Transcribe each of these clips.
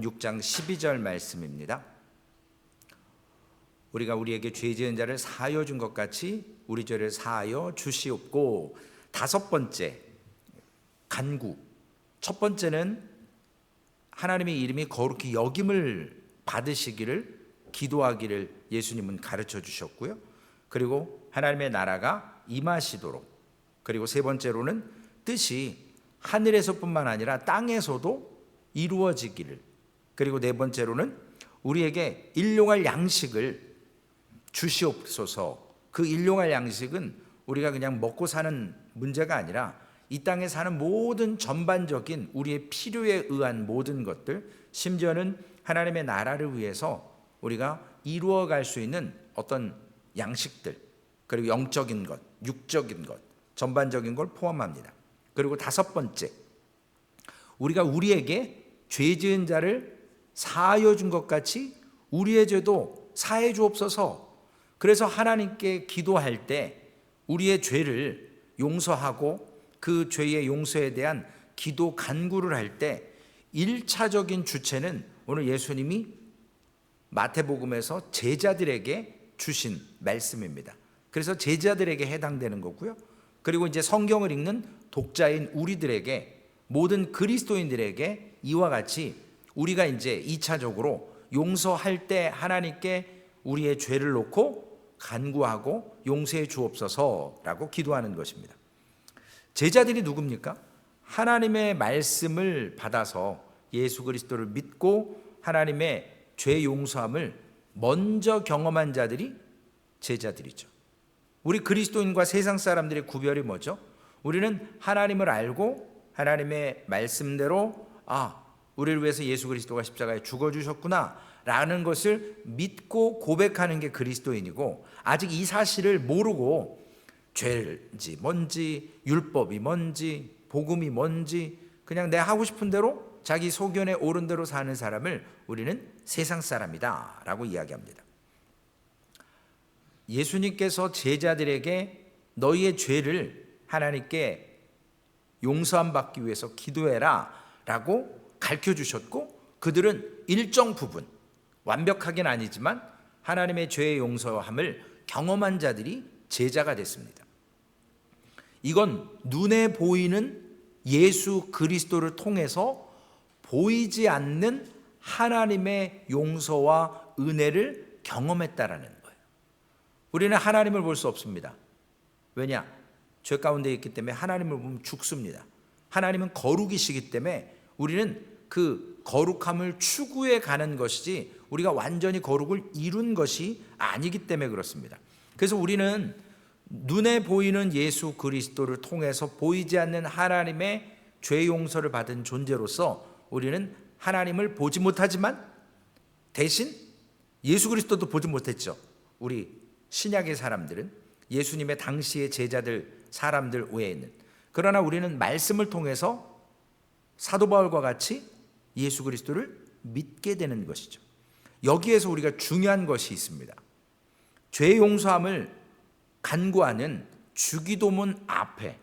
6장 12절 말씀입니다. 우리가 우리에게 죄 지은 자를 사하여 준 것 같이 우리 죄를 사하여 주시옵고. 다섯 번째, 간구. 첫 번째는 하나님의 이름이 거룩히 여김을 받으시기를 기도하기를 예수님은 가르쳐 주셨고요. 그리고 하나님의 나라가 임하시도록, 그리고 세 번째로는 뜻이 하늘에서뿐만 아니라 땅에서도 이루어지기를, 그리고 네 번째로는 우리에게 일용할 양식을 주시옵소서. 그 일용할 양식은 우리가 그냥 먹고 사는 문제가 아니라 이 땅에 사는 모든 전반적인 우리의 필요에 의한 모든 것들, 심지어는 하나님의 나라를 위해서 우리가 이루어갈 수 있는 어떤 양식들, 그리고 영적인 것, 육적인 것, 전반적인 걸 포함합니다. 그리고 다섯 번째, 우리가 우리에게 죄 지은 자를 사하여 준 것 같이 우리의 죄도 사해 주옵소서. 그래서 하나님께 기도할 때 우리의 죄를 용서하고 그 죄의 용서에 대한 기도 간구를 할 때 1차적인 주체는 오늘 예수님이 마태복음에서 제자들에게 주신 말씀입니다. 그래서 제자들에게 해당되는 거고요. 그리고 이제 성경을 읽는 독자인 우리들에게, 모든 그리스도인들에게 이와 같이 우리가 이제 2차적으로 용서할 때 하나님께 우리의 죄를 놓고 간구하고 용서해 주옵소서라고 기도하는 것입니다. 제자들이 누굽니까? 하나님의 말씀을 받아서 예수 그리스도를 믿고 하나님의 죄 용서함을 먼저 경험한 자들이 제자들이죠. 우리 그리스도인과 세상 사람들의 구별이 뭐죠? 우리는 하나님을 알고 하나님의 말씀대로 우리를 위해서 예수 그리스도가 십자가에 죽어주셨구나 라는 것을 믿고 고백하는 게 그리스도인이고, 아직 이 사실을 모르고 죄인지 뭔지, 율법이 뭔지, 복음이 뭔지 그냥 내 하고 싶은 대로 자기 소견에 옳은 대로 사는 사람을 우리는 세상 사람이다 라고 이야기합니다. 예수님께서 제자들에게 너희의 죄를 하나님께 용서함 받기 위해서 기도해라 라고 가르쳐 주셨고, 그들은 일정 부분, 완벽하긴 아니지만 하나님의 죄의 용서함을 경험한 자들이 제자가 됐습니다. 이건 눈에 보이는 예수 그리스도를 통해서 보이지 않는 하나님의 용서와 은혜를 경험했다라는 거예요. 우리는 하나님을 볼 수 없습니다. 왜냐? 죄 가운데 있기 때문에 하나님을 보면 죽습니다. 하나님은 거룩이시기 때문에 우리는 그 거룩함을 추구해 가는 것이지 우리가 완전히 거룩을 이룬 것이 아니기 때문에 그렇습니다. 그래서 우리는 눈에 보이는 예수 그리스도를 통해서 보이지 않는 하나님의 죄 용서를 받은 존재로서 우리는 하나님을 보지 못하지만 대신 예수 그리스도도 보지 못했죠. 우리 신약의 사람들은, 예수님의 당시의 제자들, 사람들 외에는. 그러나 우리는 말씀을 통해서 사도 바울과 같이 예수 그리스도를 믿게 되는 것이죠. 여기에서 우리가 중요한 것이 있습니다. 죄 용서함을 간구하는 주기도문 앞에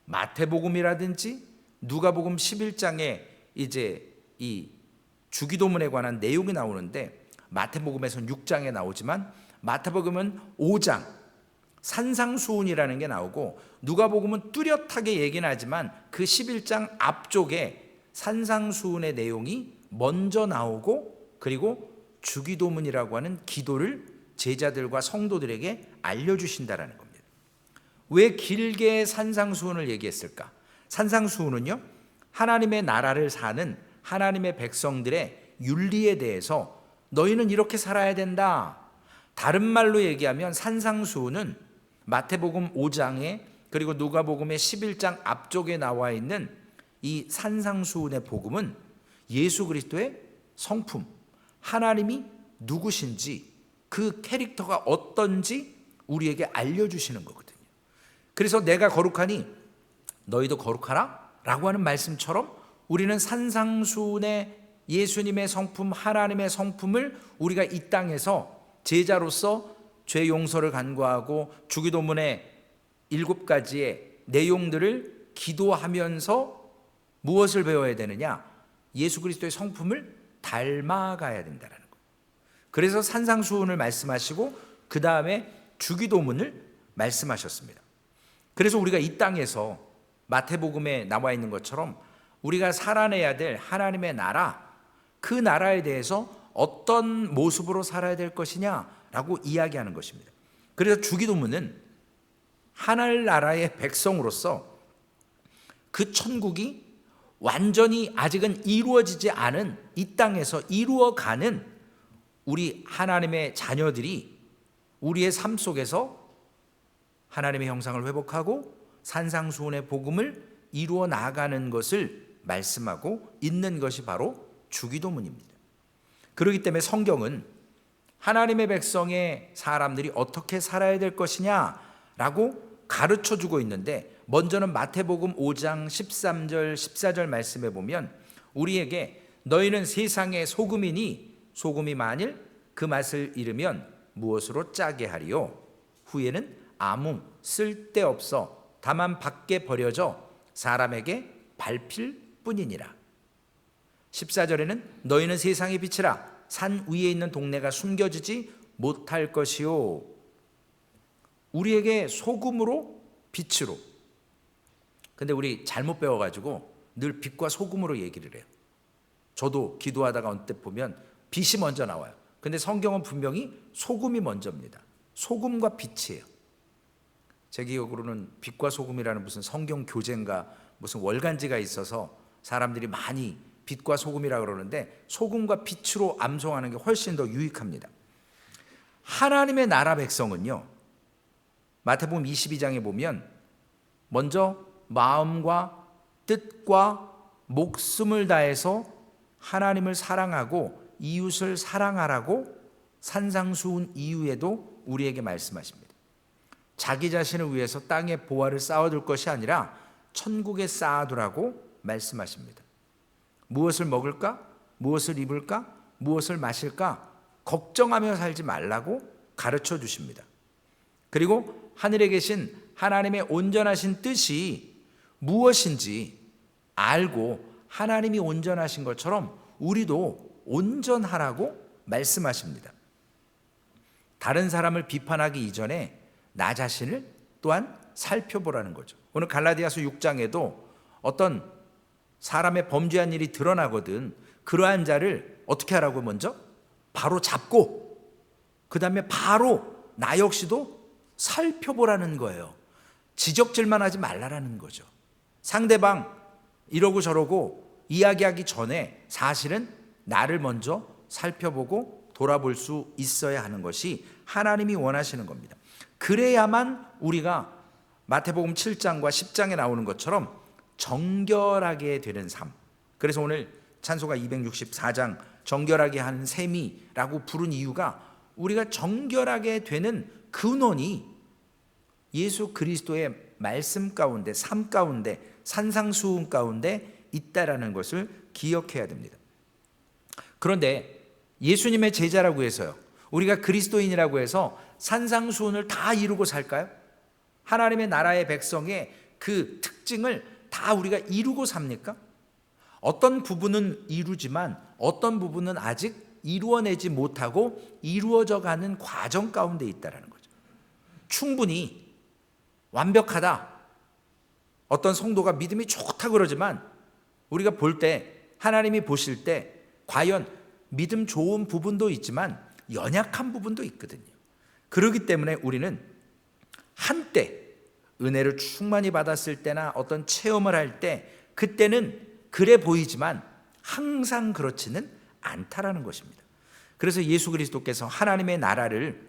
마태복음이라든지 누가복음 11장에 이제 이 주기도문에 관한 내용이 나오는데, 마태복음에서는 6장에 나오지만 마태복음은 5장 산상수훈이라는 게 나오고, 누가복음은 뚜렷하게 얘기는 하지만 그 11장 앞쪽에 산상수훈의 내용이 먼저 나오고, 그리고 주기도문이라고 하는 기도를 제자들과 성도들에게 알려주신다라는 겁니다. 왜 길게 산상수훈을 얘기했을까? 산상수훈은요, 하나님의 나라를 사는 하나님의 백성들의 윤리에 대해서 너희는 이렇게 살아야 된다. 다른 말로 얘기하면 산상수훈은 마태복음 5장에 그리고 누가복음의 11장 앞쪽에 나와 있는 이 산상수훈의 복음은 예수 그리스도의 성품, 하나님이 누구신지, 그 캐릭터가 어떤지 우리에게 알려주시는 거거든요. 그래서 내가 거룩하니 너희도 거룩하라 라고 하는 말씀처럼 우리는 산상수훈의 예수님의 성품, 하나님의 성품을 우리가 이 땅에서 제자로서 죄 용서를 간구하고 주기도문의 7가지의 내용들을 기도하면서 무엇을 배워야 되느냐? 예수 그리스도의 성품을 닮아가야 된다는 거예요. 그래서 산상수훈을 말씀하시고 그 다음에 주기도문을 말씀하셨습니다. 그래서 우리가 이 땅에서 마태복음에 나와 있는 것처럼 우리가 살아내야 될 하나님의 나라, 그 나라에 대해서 어떤 모습으로 살아야 될 것이냐라고 이야기하는 것입니다. 그래서 주기도문은 하늘나라의 백성으로서 그 천국이 완전히 아직은 이루어지지 않은 이 땅에서 이루어가는 우리 하나님의 자녀들이 우리의 삶 속에서 하나님의 형상을 회복하고 산상수훈의 복음을 이루어 나가는 것을 말씀하고 있는 것이 바로 주기도문입니다. 그렇기 때문에 성경은 하나님의 백성의 사람들이 어떻게 살아야 될 것이냐라고 가르쳐 주고 있는데, 먼저는 마태복음 5장 13절 14절 말씀에 보면 우리에게 너희는 세상의 소금이니 소금이 만일 그 맛을 잃으면 무엇으로 짜게 하리요? 후에는 아무 쓸데없어 다만 밖에 버려져 사람에게 밟힐 뿐이니라. 14절에는 너희는 세상의 빛이라 산 위에 있는 동네가 숨겨지지 못할 것이요. 우리에게 소금으로 빛으로. 근데 우리 잘못 배워가지고 늘 빛과 소금으로 얘기를 해요. 저도 기도하다가 어느 때 보면 빛이 먼저 나와요. 근데 성경은 분명히 소금이 먼저입니다. 소금과 빛이에요. 제 기억으로는 빛과 소금이라는 무슨 성경 교재인가 무슨 월간지가 있어서 사람들이 많이 빛과 소금이라고 그러는데, 소금과 빛으로 암송하는 게 훨씬 더 유익합니다. 하나님의 나라 백성은요, 마태복음 22장에 보면 먼저 마음과 뜻과 목숨을 다해서 하나님을 사랑하고 이웃을 사랑하라고 산상수훈 이후에도 우리에게 말씀하십니다. 자기 자신을 위해서 땅에 보화를 쌓아둘 것이 아니라 천국에 쌓아두라고 말씀하십니다. 무엇을 먹을까? 무엇을 입을까? 무엇을 마실까? 걱정하며 살지 말라고 가르쳐 주십니다. 그리고 하늘에 계신 하나님의 온전하신 뜻이 무엇인지 알고 하나님이 온전하신 것처럼 우리도 온전하라고 말씀하십니다. 다른 사람을 비판하기 이전에 나 자신을 또한 살펴보라는 거죠. 오늘 갈라디아서 6장에도 어떤 사람의 범죄한 일이 드러나거든 그러한 자를 어떻게 하라고? 먼저 바로 잡고 그 다음에 바로 나 역시도 살펴보라는 거예요. 지적질만 하지 말라라는 거죠. 상대방 이러고 저러고 이야기하기 전에 사실은 나를 먼저 살펴보고 돌아볼 수 있어야 하는 것이 하나님이 원하시는 겁니다. 그래야만 우리가 마태복음 7장과 10장에 나오는 것처럼 정결하게 되는 삶. 그래서 오늘 찬송가 264장 정결하게 하는 셈이라고 부른 이유가 우리가 정결하게 되는 근원이 예수 그리스도의 말씀 가운데, 삶 가운데, 산상수훈 가운데 있다라는 것을 기억해야 됩니다. 그런데 예수님의 제자라고 해서요, 우리가 그리스도인이라고 해서 산상수훈을 다 이루고 살까요? 하나님의 나라의 백성의 그 특징을 다 우리가 이루고 삽니까? 어떤 부분은 이루지만 어떤 부분은 아직 이루어내지 못하고 이루어져 가는 과정 가운데 있다는 거죠. 충분히 완벽하다, 어떤 성도가 믿음이 좋다 그러지만 우리가 볼 때, 하나님이 보실 때 과연 믿음 좋은 부분도 있지만 연약한 부분도 있거든요. 그렇기 때문에 우리는 한때 은혜를 충만히 받았을 때나 어떤 체험을 할 때 그때는 그래 보이지만 항상 그렇지는 않다라는 것입니다. 그래서 예수 그리스도께서 하나님의 나라를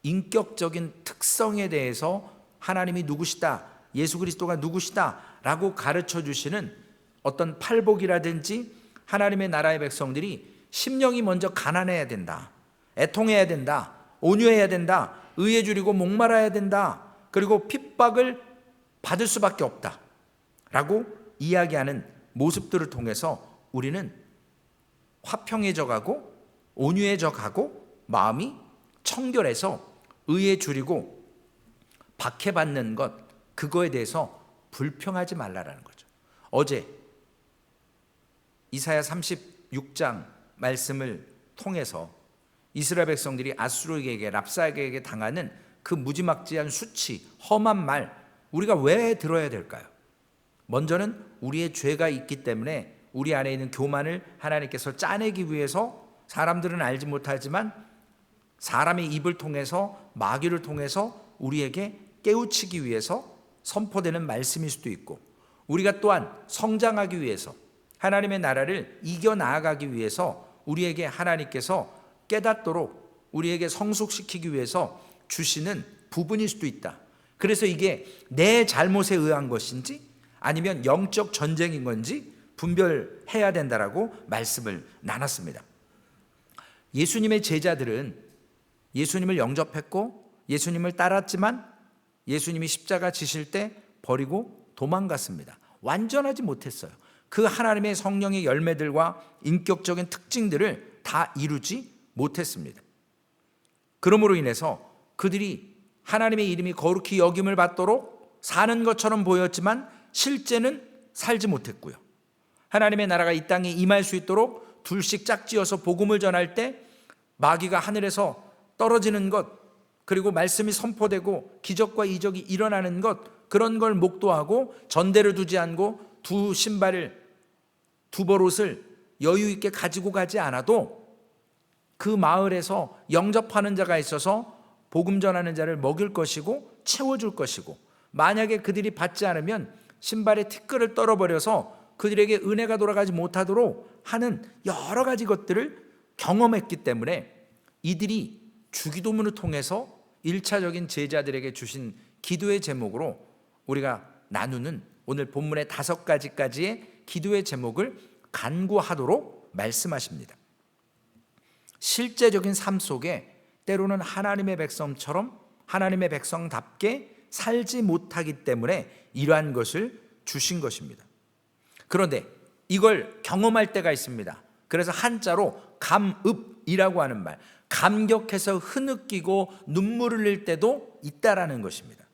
인격적인 특성에 대해서 하나님이 누구시다, 예수 그리스도가 누구시다 라고 가르쳐 주시는 어떤 팔복이라든지 하나님의 나라의 백성들이 심령이 먼저 가난해야 된다, 애통해야 된다, 온유해야 된다, 의에 줄이고 목말아야 된다, 그리고 핍박을 받을 수밖에 없다 라고 이야기하는 모습들을 통해서 우리는 화평해져 가고 온유해져 가고 마음이 청결해서 의에 줄이고 박해받는 것, 그거에 대해서 불평하지 말라라는 거죠. 어제 이사야 36장 말씀을 통해서 이스라엘 백성들이 아수르에게 랍사게에게 당하는 그 무지막지한 수치, 험한 말, 우리가 왜 들어야 될까요? 먼저는 우리의 죄가 있기 때문에 우리 안에 있는 교만을 하나님께서 짜내기 위해서 사람들은 알지 못하지만 사람의 입을 통해서 마귀를 통해서 우리에게 깨우치기 위해서 선포되는 말씀일 수도 있고, 우리가 또한 성장하기 위해서 하나님의 나라를 이겨나가기 위해서 우리에게 하나님께서 깨닫도록 우리에게 성숙시키기 위해서 주시는 부분일 수도 있다. 그래서 이게 내 잘못에 의한 것인지 아니면 영적 전쟁인 건지 분별해야 된다라고 말씀을 나눴습니다. 예수님의 제자들은 예수님을 영접했고 예수님을 따랐지만 예수님이 십자가 지실 때 버리고 도망갔습니다. 완전하지 못했어요. 그 하나님의 성령의 열매들과 인격적인 특징들을 다 이루지 못했습니다. 그러므로 인해서 그들이 하나님의 이름이 거룩히 여김을 받도록 사는 것처럼 보였지만 실제는 살지 못했고요. 하나님의 나라가 이 땅에 임할 수 있도록 둘씩 짝지어서 복음을 전할 때 마귀가 하늘에서 떨어지는 것, 그리고 말씀이 선포되고 기적과 이적이 일어나는 것, 그런 걸 목도하고 전대를 두지 않고 두 신발을, 두 벌옷을 여유 있게 가지고 가지 않아도 그 마을에서 영접하는 자가 있어서 복음 전하는 자를 먹일 것이고 채워줄 것이고, 만약에 그들이 받지 않으면 신발의 티끌을 떨어버려서 그들에게 은혜가 돌아가지 못하도록 하는 여러 가지 것들을 경험했기 때문에 이들이 주기도문을 통해서 1차적인 제자들에게 주신 기도의 제목으로 우리가 나누는 오늘 본문의 5가지까지의 기도의 제목을 간구하도록 말씀하십니다. 실제적인 삶 속에 때로는 하나님의 백성처럼 하나님의 백성답게 살지 못하기 때문에 이러한 것을 주신 것입니다. 그런데 이걸 경험할 때가 있습니다. 그래서 한자로 감읍이라고 하는 말, 감격해서 흐느끼고 눈물을 흘릴 때도 있다라는 것입니다.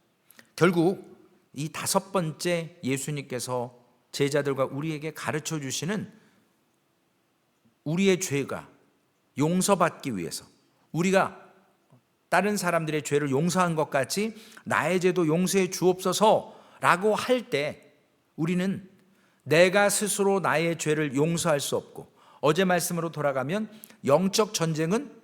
결국 이 5번째 예수님께서 제자들과 우리에게 가르쳐 주시는 우리의 죄가 용서받기 위해서, 우리가 다른 사람들의 죄를 용서한 것 같이 나의 죄도 용서해 주옵소서라고 할 때 우리는 내가 스스로 나의 죄를 용서할 수 없고, 어제 말씀으로 돌아가면 영적 전쟁은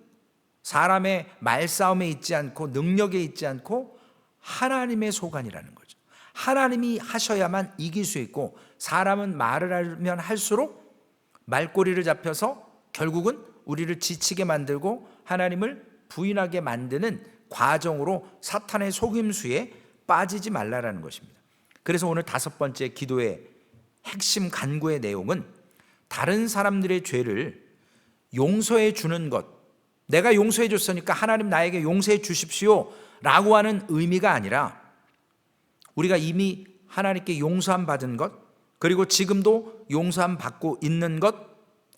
사람의 말싸움에 있지 않고 능력에 있지 않고 하나님의 소관이라는 거죠. 하나님이 하셔야만 이길 수 있고, 사람은 말을 하면 할수록 말꼬리를 잡혀서 결국은 우리를 지치게 만들고 하나님을 부인하게 만드는 과정으로 사탄의 속임수에 빠지지 말라라는 것입니다. 그래서 오늘 5번째 기도의 핵심 간구의 내용은 다른 사람들의 죄를 용서해 주는 것, 내가 용서해 줬으니까 하나님 나에게 용서해 주십시오 라고 하는 의미가 아니라, 우리가 이미 하나님께 용서함 받은 것, 그리고 지금도 용서함 받고 있는 것,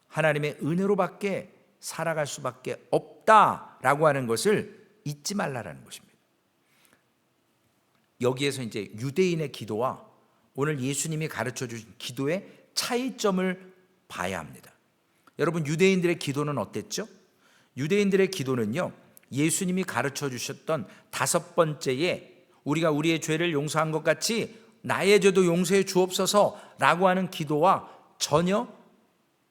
하나님의 은혜로밖에 살아갈 수밖에 없다라고 하는 것을 잊지 말라라는 것입니다. 여기에서 이제 유대인의 기도와 오늘 예수님이 가르쳐 주신 기도의 차이점을 봐야 합니다. 여러분, 유대인들의 기도는 어땠죠? 유대인들의 기도는요, 예수님이 가르쳐 주셨던 5번째에 우리가 우리의 죄를 용서한 것 같이 나의 죄도 용서해 주옵소서라고 하는 기도와 전혀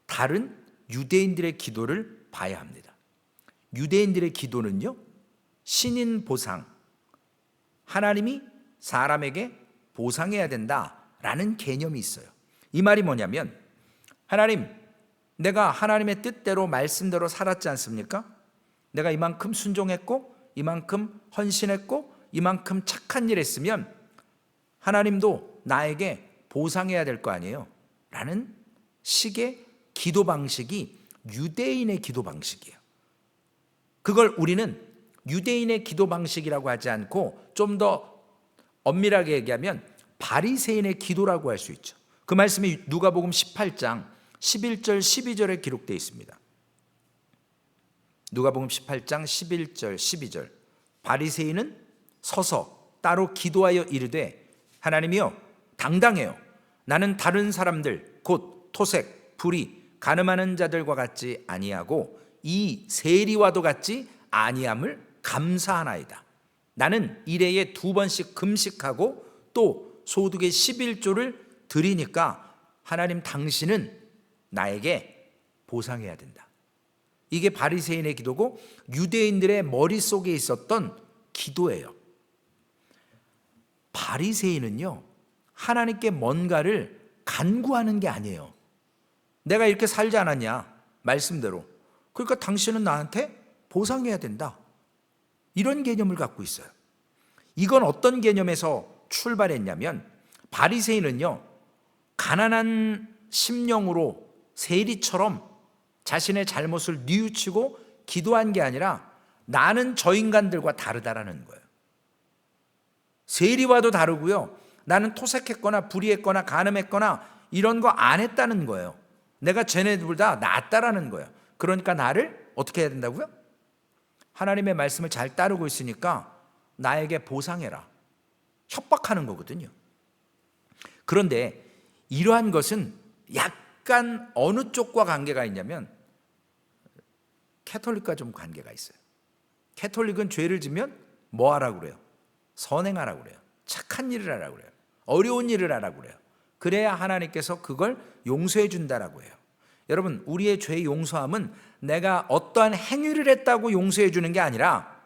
다른 유대인들의 기도를 봐야 합니다. 유대인들의 기도는요, 신인 보상, 하나님이 사람에게 보상해야 된다라는 개념이 있어요. 이 말이 뭐냐면, 하나님, 내가 하나님의 뜻대로 말씀대로 살았지 않습니까? 내가 이만큼 순종했고 이만큼 헌신했고 이만큼 착한 일 했으면 하나님도 나에게 보상해야 될 거 아니에요 라는 식의 기도 방식이 유대인의 기도 방식이에요. 그걸 우리는 유대인의 기도 방식이라고 하지 않고 좀 더 엄밀하게 얘기하면 바리새인의 기도라고 할 수 있죠. 그 말씀이 누가복음 18장 11절 12절에 기록되어 있습니다. 누가복음 18장 11절 12절, 바리새인은 서서 따로 기도하여 이르되, 하나님이여 당당해요. 나는 다른 사람들 곧 토색, 불의, 가늠하는 자들과 같지 아니하고 이 세리와도 같지 아니함을 감사하나이다. 나는 일해에 2번씩 금식하고 또 소득의 11조를 드리니까 하나님 당신은 나에게 보상해야 된다. 이게 바리새인의 기도고 유대인들의 머릿속에 있었던 기도예요. 바리새인은요, 하나님께 뭔가를 간구하는 게 아니에요. 내가 이렇게 살지 않았냐, 말씀대로. 그러니까 당신은 나한테 보상해야 된다. 이런 개념을 갖고 있어요. 이건 어떤 개념에서 출발했냐면, 바리새인은요, 가난한 심령으로 세리처럼 자신의 잘못을 뉘우치고 기도한 게 아니라 나는 저 인간들과 다르다라는 거예요. 세리와도 다르고요, 나는 토색했거나 불의했거나 간음했거나 이런 거 안 했다는 거예요. 내가 쟤네들보다 낫다라는 거예요. 그러니까 나를 어떻게 해야 된다고요? 하나님의 말씀을 잘 따르고 있으니까 나에게 보상해라. 협박하는 거거든요. 그런데 이러한 것은 약간 어느 쪽과 관계가 있냐면 캐톨릭과 좀 관계가 있어요. 캐톨릭은 죄를 지면 뭐 하라고 그래요? 선행하라고 그래요. 착한 일을 하라고 그래요. 어려운 일을 하라고 그래요. 그래야 하나님께서 그걸 용서해 준다라고 해요. 여러분, 우리의 죄 용서함은 내가 어떠한 행위를 했다고 용서해 주는 게 아니라,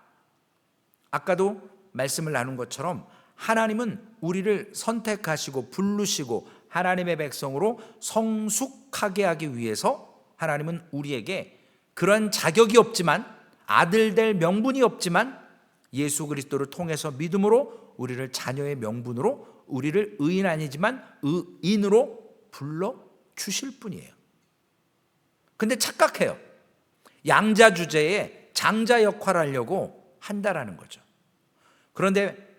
아까도 말씀을 나눈 것처럼 하나님은 우리를 선택하시고 부르시고 하나님의 백성으로 성숙하게 하기 위해서 하나님은 우리에게 그런 자격이 없지만, 아들 될 명분이 없지만 예수 그리스도를 통해서 믿음으로 우리를 자녀의 명분으로, 우리를 의인 아니지만 의인으로 불러주실 뿐이에요. 근데 착각해요. 양자 주제에 장자 역할을 하려고 한다라는 거죠. 그런데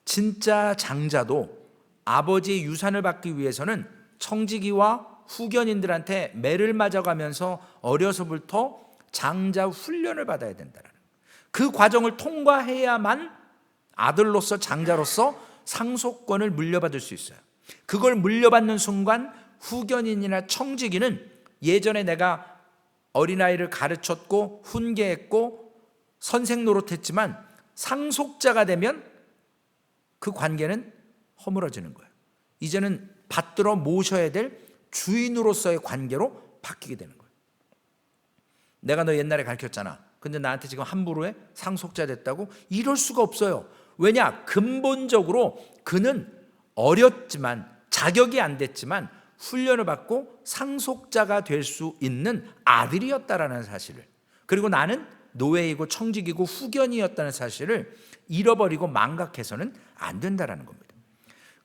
진짜 장자도 아버지의 유산을 받기 위해서는 청지기와 후견인들한테 매를 맞아가면서 어려서부터 장자 훈련을 받아야 된다는, 그 과정을 통과해야만 아들로서 장자로서 상속권을 물려받을 수 있어요. 그걸 물려받는 순간 후견인이나 청지기는 예전에 내가 어린아이를 가르쳤고 훈계했고 선생 노릇했지만 상속자가 되면 그 관계는 허물어지는 거예요. 이제는 받들어 모셔야 될 주인으로서의 관계로 바뀌게 되는 거예요. 내가 너 옛날에 가르쳤잖아. 근데 나한테 지금 함부로 상속자 됐다고? 이럴 수가 없어요. 왜냐? 근본적으로 그는 어렸지만, 자격이 안 됐지만 훈련을 받고 상속자가 될 수 있는 아들이었다라는 사실을, 그리고 나는 노예이고 청직이고 후견이었다는 사실을 잃어버리고 망각해서는 안 된다라는 겁니다.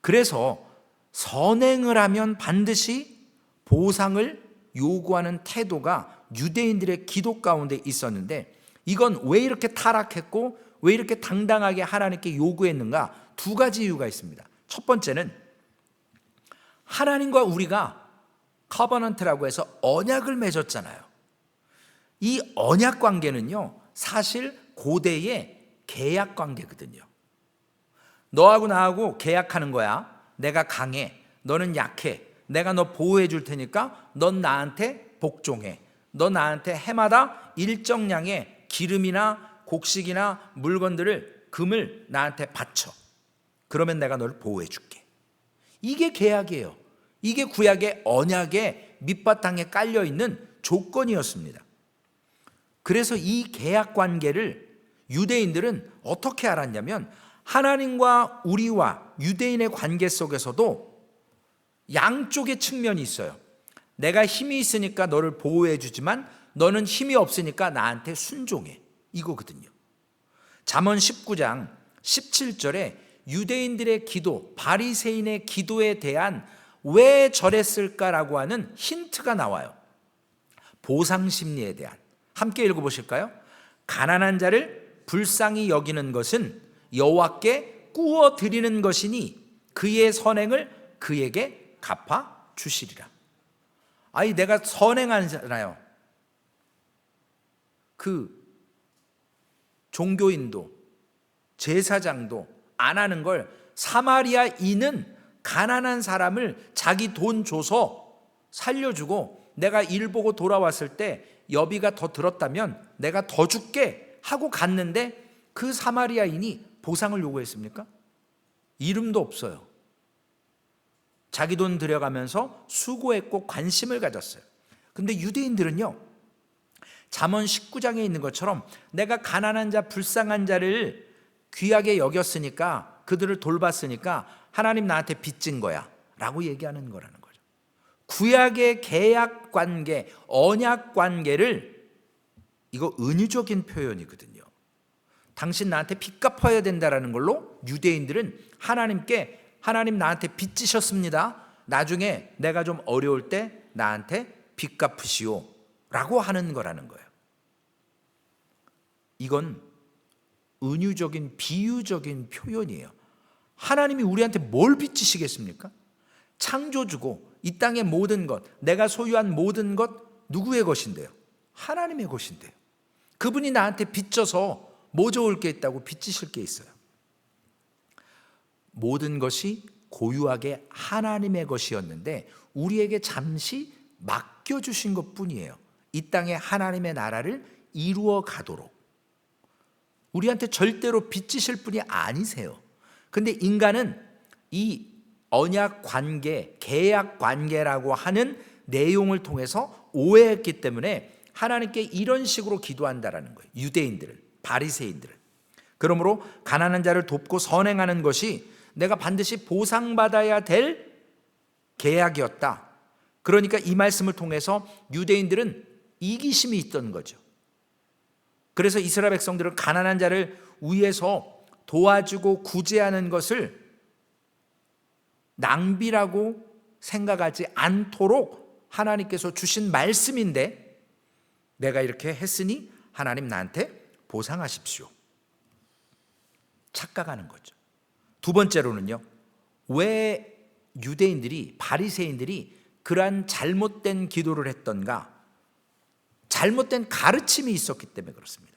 그래서 선행을 하면 반드시 보상을 요구하는 태도가 유대인들의 기도 가운데 있었는데, 이건 왜 이렇게 타락했고 왜 이렇게 당당하게 하나님께 요구했는가? 2가지 이유가 있습니다. 첫 번째는 하나님과 우리가 커버넌트라고 해서 언약을 맺었잖아요. 이 언약 관계는요, 사실 고대의 계약 관계거든요. 너하고 나하고 계약하는 거야. 내가 강해, 너는 약해. 내가 너 보호해 줄 테니까 넌 나한테 복종해. 너 나한테 해마다 일정량의 기름이나 곡식이나 물건들을, 금을 나한테 바쳐. 그러면 내가 너를 보호해 줄게. 이게 계약이에요. 이게 구약의 언약의 밑바탕에 깔려 있는 조건이었습니다. 그래서 이 계약 관계를 유대인들은 어떻게 알았냐면, 하나님과 우리와 유대인의 관계 속에서도 양쪽의 측면이 있어요. 내가 힘이 있으니까 너를 보호해 주지만 너는 힘이 없으니까 나한테 순종해, 이거거든요. 잠언 19장 17절에 유대인들의 기도, 바리새인의 기도에 대한 왜 저랬을까라고 하는 힌트가 나와요. 보상 심리에 대한. 함께 읽어보실까요? 가난한 자를 불쌍히 여기는 것은 여호와께 꾸어 드리는 것이니 그의 선행을 그에게 갚아 주시리라. 아니, 내가 선행하잖아요. 그 종교인도 제사장도 안 하는 걸 사마리아인은 가난한 사람을 자기 돈 줘서 살려주고 내가 일 보고 돌아왔을 때 여비가 더 들었다면 내가 더 줄게 하고 갔는데 그 사마리아인이 보상을 요구했습니까? 이름도 없어요. 자기 돈 들여가면서 수고했고 관심을 가졌어요. 근데 유대인들은요, 잠언 19장에 있는 것처럼 내가 가난한 자, 불쌍한 자를 귀하게 여겼으니까, 그들을 돌봤으니까 하나님 나한테 빚진 거야 라고 얘기하는 거라는 거죠. 구약의 계약 관계, 언약 관계를, 이거 은유적인 표현이거든요. 당신 나한테 빚 갚아야 된다라는 걸로 유대인들은 하나님께, 하나님 나한테 빚지셨습니다, 나중에 내가 좀 어려울 때 나한테 빚 갚으시오 라고 하는 거라는 거예요. 이건 은유적인, 비유적인 표현이에요. 하나님이 우리한테 뭘 빚지시겠습니까? 창조주고 이 땅의 모든 것, 내가 소유한 모든 것 누구의 것인데요? 하나님의 것인데요. 그분이 나한테 빚져서 뭐 좋을 게 있다고 빚지실 게 있어요? 모든 것이 고유하게 하나님의 것이었는데 우리에게 잠시 맡겨주신 것뿐이에요. 이 땅에 하나님의 나라를 이루어 가도록. 우리한테 절대로 빚지실 분이 아니세요. 근데 인간은 이 언약 관계, 계약 관계라고 하는 내용을 통해서 오해했기 때문에 하나님께 이런 식으로 기도한다라는 거예요. 유대인들은, 바리새인들은. 그러므로 가난한 자를 돕고 선행하는 것이 내가 반드시 보상받아야 될 계약이었다. 그러니까 이 말씀을 통해서 유대인들은 이기심이 있던 거죠. 그래서 이스라엘 백성들은 가난한 자를 위해서 도와주고 구제하는 것을 낭비라고 생각하지 않도록 하나님께서 주신 말씀인데, 내가 이렇게 했으니 하나님 나한테 보상하십시오. 착각하는 거죠. 두 번째로는요, 왜 유대인들이, 바리새인들이 그러한 잘못된 기도를 했던가? 잘못된 가르침이 있었기 때문에 그렇습니다.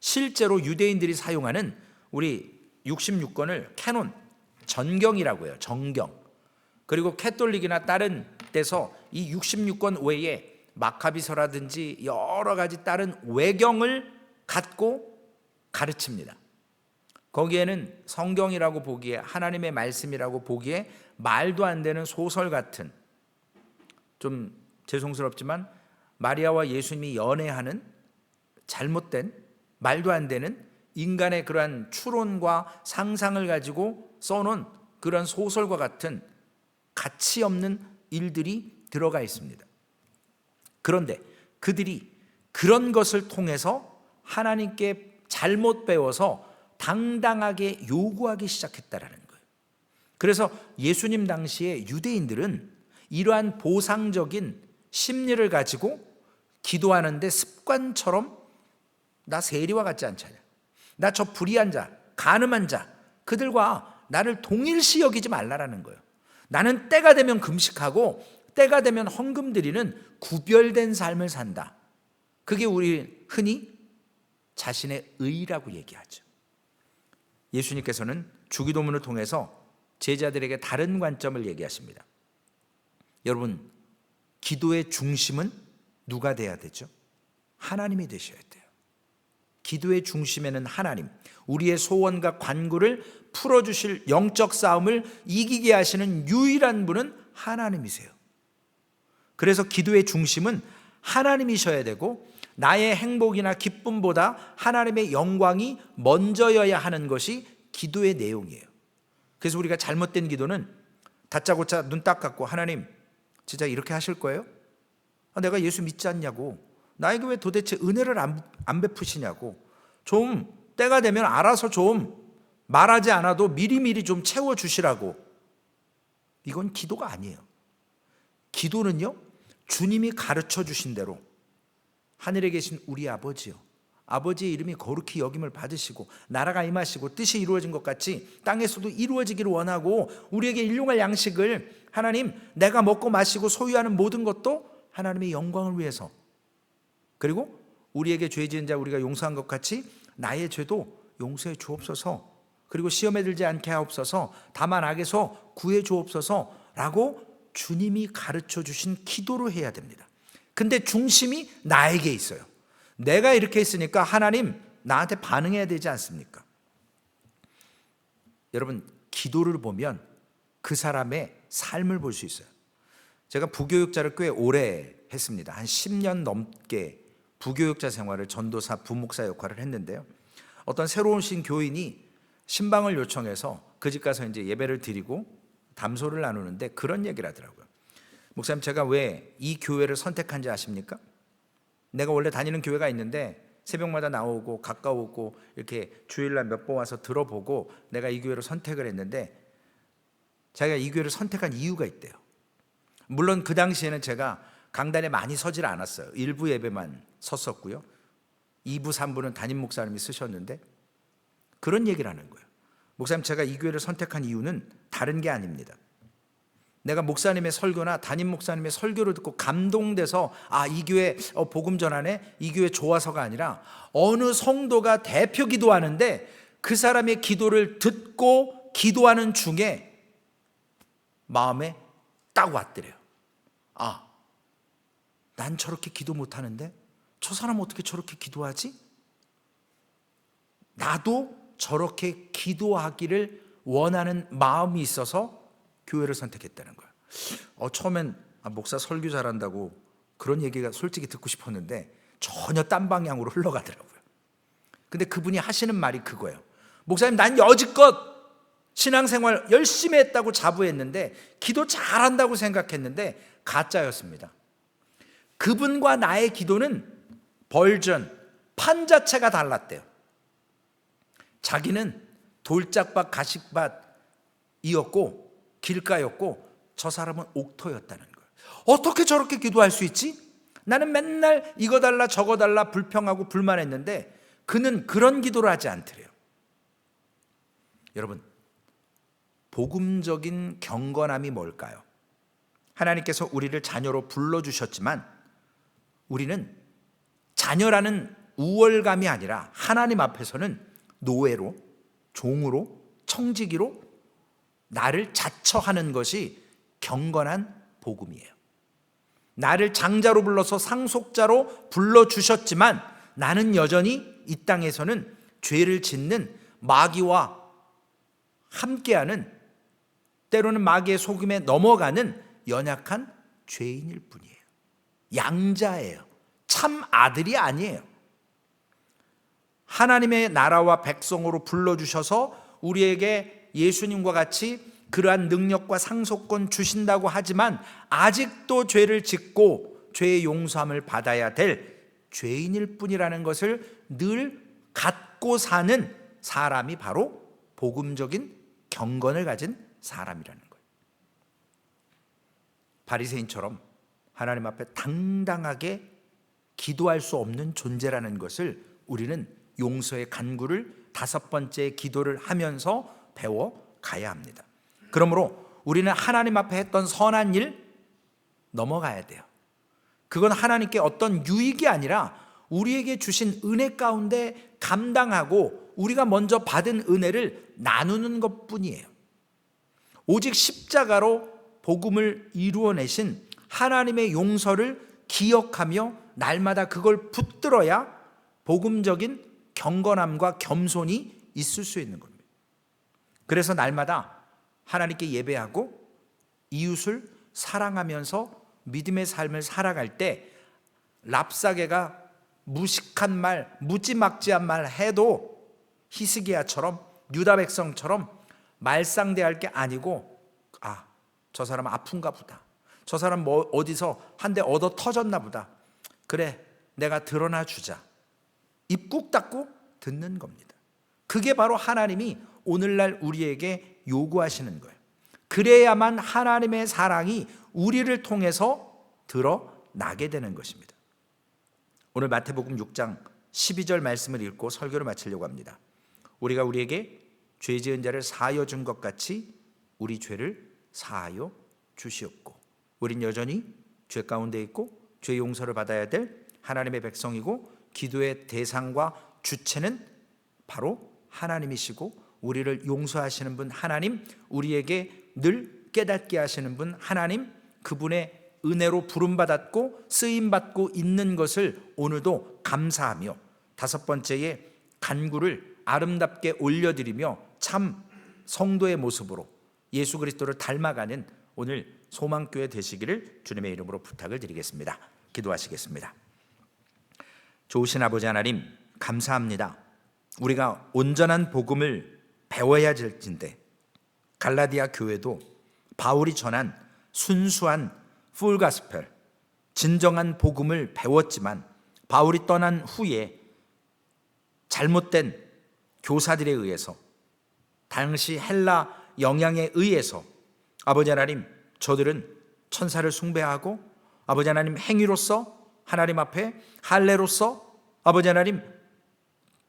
실제로 유대인들이 사용하는 우리 66권을 캐논, 전경이라고 해요. 정경. 그리고 캐톨릭이나 다른 데서 이 66권 외에 마카비서라든지 여러 가지 다른 외경을 갖고 가르칩니다. 거기에는 성경이라고 보기에, 하나님의 말씀이라고 보기에 말도 안 되는 소설 같은, 좀 죄송스럽지만 마리아와 예수님이 연애하는 잘못된, 말도 안 되는 인간의 그러한 추론과 상상을 가지고 써놓은 그런 소설과 같은 가치 없는 일들이 들어가 있습니다. 그런데 그들이 그런 것을 통해서 하나님께 잘못 배워서 당당하게 요구하기 시작했다라는 거예요. 그래서 예수님 당시에 유대인들은 이러한 보상적인 심리를 가지고 기도하는데 습관처럼, 나 세리와 같지 않잖아요. 나 저 불의한 자, 간음한 자, 그들과 나를 동일시 여기지 말라라는 거예요. 나는 때가 되면 금식하고 때가 되면 헌금 드리는 구별된 삶을 산다. 그게 우리 흔히 자신의 의라고 얘기하죠. 예수님께서는 주기도문을 통해서 제자들에게 다른 관점을 얘기하십니다. 여러분, 기도의 중심은 누가 돼야 되죠? 하나님이 되셔야 돼요. 기도의 중심에는 하나님, 우리의 소원과 간구를 풀어주실 영적 싸움을 이기게 하시는 유일한 분은 하나님이세요. 그래서 기도의 중심은 하나님이셔야 되고, 나의 행복이나 기쁨보다 하나님의 영광이 먼저여야 하는 것이 기도의 내용이에요. 그래서 우리가 잘못된 기도는 다짜고짜 눈 딱 감고, 하나님 진짜 이렇게 하실 거예요? 내가 예수 믿지 않냐고, 나에게 왜 도대체 은혜를 안 베푸시냐고, 좀 때가 되면 알아서 좀 말하지 않아도 미리미리 좀 채워주시라고. 이건 기도가 아니에요. 기도는요, 주님이 가르쳐 주신 대로 하늘에 계신 우리 아버지요, 아버지의 이름이 거룩히 여김을 받으시고 나라가 임하시고 뜻이 이루어진 것 같이 땅에서도 이루어지기를 원하고, 우리에게 일용할 양식을 하나님, 내가 먹고 마시고 소유하는 모든 것도 하나님의 영광을 위해서, 그리고 우리에게 죄 지은 자 우리가 용서한 것 같이 나의 죄도 용서해 주옵소서, 그리고 시험에 들지 않게 하옵소서, 다만 악에서 구해 주옵소서 라고 주님이 가르쳐 주신 기도로 해야 됩니다. 근데 중심이 나에게 있어요. 내가 이렇게 했으니까 하나님 나한테 반응해야 되지 않습니까? 여러분, 기도를 보면 그 사람의 삶을 볼 수 있어요. 제가 부교육자를 꽤 오래 했습니다. 한 10년 넘게 부교육자 생활을, 전도사, 부목사 역할을 했는데요. 어떤 새로운 신 교인이 신방을 요청해서 그 집 가서 이제 예배를 드리고 담소를 나누는데 그런 얘기를 하더라고요. 목사님, 제가 왜 이 교회를 선택한지 아십니까? 내가 원래 다니는 교회가 있는데 새벽마다 나오고 가까웠고 이렇게 주일날 몇 번 와서 들어보고 내가 이 교회를 선택을 했는데, 자기가 이 교회를 선택한 이유가 있대요. 물론 그 당시에는 제가 강단에 많이 서질 않았어요. 일부 예배만 섰었고요. 2부, 3부는 담임 목사님이 쓰셨는데 그런 얘기를 하는 거예요. 목사님, 제가 이 교회를 선택한 이유는 다른 게 아닙니다. 내가 목사님의 설교나 담임 목사님의 설교를 듣고 감동돼서 이 교회 복음 전하네, 이 교회 좋아서가 아니라 어느 성도가 대표 기도하는데 그 사람의 기도를 듣고 기도하는 중에 마음에 딱 왔더래요. 난 저렇게 기도 못하는데 저 사람 어떻게 저렇게 기도하지? 나도 저렇게 기도하기를 원하는 마음이 있어서 교회를 선택했다는 거예요. 처음엔 목사 설교 잘한다고 그런 얘기가 솔직히 듣고 싶었는데 전혀 딴 방향으로 흘러가더라고요. 근데 그분이 하시는 말이 그거예요. 목사님, 난 여지껏 신앙생활 열심히 했다고 자부했는데 기도 잘한다고 생각했는데 가짜였습니다. 그분과 나의 기도는 버전, 판 자체가 달랐대요. 자기는 돌짝밭, 가식밭이었고 길가였고 저 사람은 옥토였다는 거예요. 어떻게 저렇게 기도할 수 있지? 나는 맨날 이거 달라 저거 달라 불평하고 불만했는데 그는 그런 기도를 하지 않더래요. 여러분, 복음적인 경건함이 뭘까요? 하나님께서 우리를 자녀로 불러주셨지만 우리는 자녀라는 우월감이 아니라 하나님 앞에서는 노예로, 종으로, 청지기로 나를 자처하는 것이 경건한 복음이에요. 나를 장자로 불러서 상속자로 불러주셨지만 나는 여전히 이 땅에서는 죄를 짓는 마귀와 함께하는, 때로는 마귀의 속임에 넘어가는 연약한 죄인일 뿐이에요. 양자예요. 참 아들이 아니에요. 하나님의 나라와 백성으로 불러주셔서 우리에게 예수님과 같이 그러한 능력과 상속권 주신다고 하지만 아직도 죄를 짓고 죄의 용서함을 받아야 될 죄인일 뿐이라는 것을 늘 갖고 사는 사람이 바로 복음적인 경건을 가진 사람이라는 거예요. 바리새인처럼 하나님 앞에 당당하게 기도할 수 없는 존재라는 것을 우리는 용서의 간구를 5번째 기도를 하면서 배워가야 합니다. 그러므로 우리는 하나님 앞에 했던 선한 일 넘어가야 돼요. 그건 하나님께 어떤 유익이 아니라 우리에게 주신 은혜 가운데 감당하고 우리가 먼저 받은 은혜를 나누는 것뿐이에요. 오직 십자가로 복음을 이루어내신 하나님의 용서를 기억하며 날마다 그걸 붙들어야 복음적인 경건함과 겸손이 있을 수 있는 겁니다. 그래서 날마다 하나님께 예배하고 이웃을 사랑하면서 믿음의 삶을 살아갈 때 랍사게가 무식한 말, 무지막지한 말 해도 히스기야처럼 유다 백성처럼 말상대할 게 아니고 저 사람 아픈가 보다. 저 사람 어디서 한 대 얻어 터졌나 보다. 그래, 내가 드러나 주자. 입 꾹 닫고 듣는 겁니다. 그게 바로 하나님이 오늘날 우리에게 요구하시는 거예요. 그래야만 하나님의 사랑이 우리를 통해서 드러나게 되는 것입니다. 오늘 마태복음 6장 12절 말씀을 읽고 설교를 마치려고 합니다. 우리가 우리에게 죄 지은 자를 사하여 준 것 같이 우리 죄를 사하여 주시옵고. 우린 여전히 죄 가운데 있고 죄 용서를 받아야 될 하나님의 백성이고 기도의 대상과 주체는 바로 하나님이시고 우리를 용서하시는 분 하나님, 우리에게 늘 깨닫게 하시는 분 하나님, 그분의 은혜로 부름받았고 쓰임받고 있는 것을 오늘도 감사하며, 다섯 번째에 간구를 아름답게 올려드리며 참 성도의 모습으로 예수 그리스도를 닮아가는 오늘 소망교회 되시기를 주님의 이름으로 부탁을 드리겠습니다. 기도하시겠습니다. 좋으신 아버지 하나님, 감사합니다. 우리가 온전한 복음을 배워야 될진데 갈라디아 교회도 바울이 전한 순수한 풀가스펠, 진정한 복음을 배웠지만 바울이 떠난 후에 잘못된 교사들에 의해서, 당시 헬라 영향에 의해서 아버지 하나님, 저들은 천사를 숭배하고 아버지 하나님 행위로서 하나님 앞에 할례로서 아버지 하나님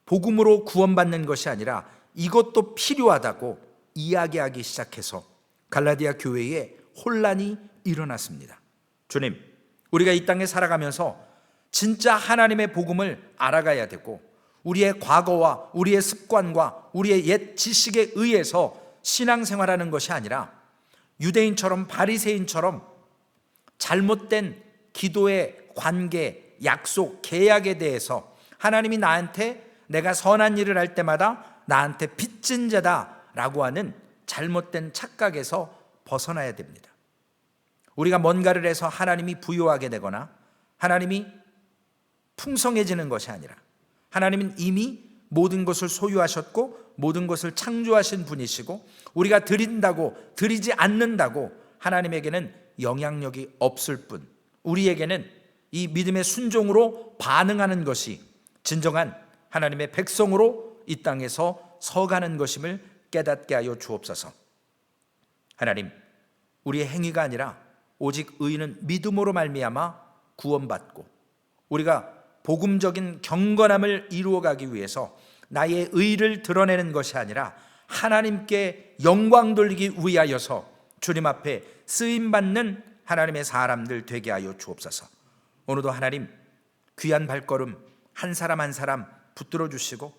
복음으로 구원받는 것이 아니라 이것도 필요하다고 이야기하기 시작해서 갈라디아 교회에 혼란이 일어났습니다. 주님, 우리가 이 땅에 살아가면서 진짜 하나님의 복음을 알아가야 되고, 우리의 과거와 우리의 습관과 우리의 옛 지식에 의해서 신앙생활하는 것이 아니라 유대인처럼 바리새인처럼 잘못된 기도의 관계, 약속, 계약에 대해서 하나님이 나한테 내가 선한 일을 할 때마다 나한테 빚진 자다라고 하는 잘못된 착각에서 벗어나야 됩니다. 우리가 뭔가를 해서 하나님이 부유하게 되거나 하나님이 풍성해지는 것이 아니라 하나님은 이미 모든 것을 소유하셨고 모든 것을 창조하신 분이시고, 우리가 드린다고 드리지 않는다고 하나님에게는 영향력이 없을 뿐, 우리에게는 이 믿음의 순종으로 반응하는 것이 진정한 하나님의 백성으로 이 땅에서 서가는 것임을 깨닫게 하여 주옵소서. 하나님, 우리의 행위가 아니라 오직 의인은 믿음으로 말미암아 구원받고, 우리가 복음적인 경건함을 이루어가기 위해서 나의 의를 드러내는 것이 아니라 하나님께 영광 돌리기 위하여서 주님 앞에 쓰임받는 하나님의 사람들 되게 하여 주옵소서. 오늘도 하나님, 귀한 발걸음 한 사람 한 사람 붙들어 주시고,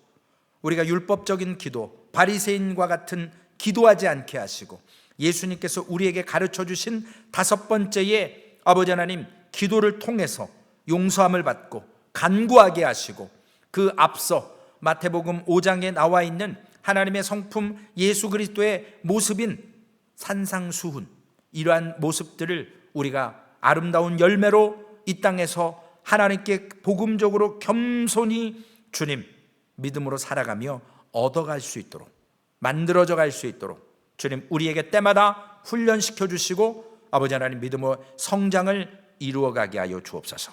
우리가 율법적인 기도, 바리새인과 같은 기도하지 않게 하시고, 예수님께서 우리에게 가르쳐 주신 다섯 번째의 아버지 하나님 기도를 통해서 용서함을 받고 간구하게 하시고, 그 앞서 마태복음 5장에 나와 있는 하나님의 성품 예수 그리스도의 모습인 산상수훈, 이러한 모습들을 우리가 아름다운 열매로 이 땅에서 하나님께 복음적으로 겸손히 주님 믿음으로 살아가며 얻어갈 수 있도록, 만들어져 갈 수 있도록 주님 우리에게 때마다 훈련시켜 주시고 아버지 하나님 믿음으로 성장을 이루어가게 하여 주옵소서.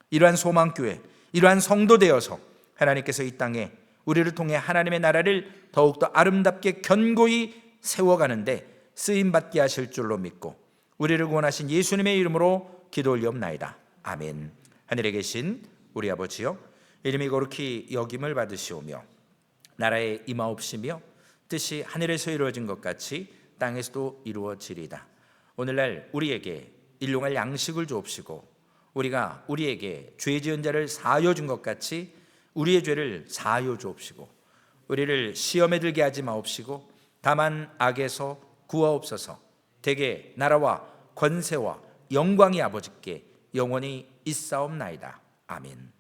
이러한 소망교회, 이러한 성도 되어서 하나님께서 이 땅에 우리를 통해 하나님의 나라를 더욱더 아름답게 견고히 세워가는데 쓰임받게 하실 줄로 믿고 우리를 구원하신 예수님의 이름으로 기도 올리옵나이다. 아멘. 하늘에 계신 우리 아버지여, 이름이 거룩히 여김을 받으시오며 나라에 임하옵시며 뜻이 하늘에서 이루어진 것 같이 땅에서도 이루어지리이다. 오늘날 우리에게 일용할 양식을 주옵시고 우리가 우리에게 죄 지은 자를 사하여 준 것 같이 우리의 죄를 사하여 주옵시고 우리를 시험에 들게 하지 마옵시고 다만 악에서 구하옵소서. 대개 나라와 권세와 영광이 아버지께 영원히 있사옵나이다. 아멘.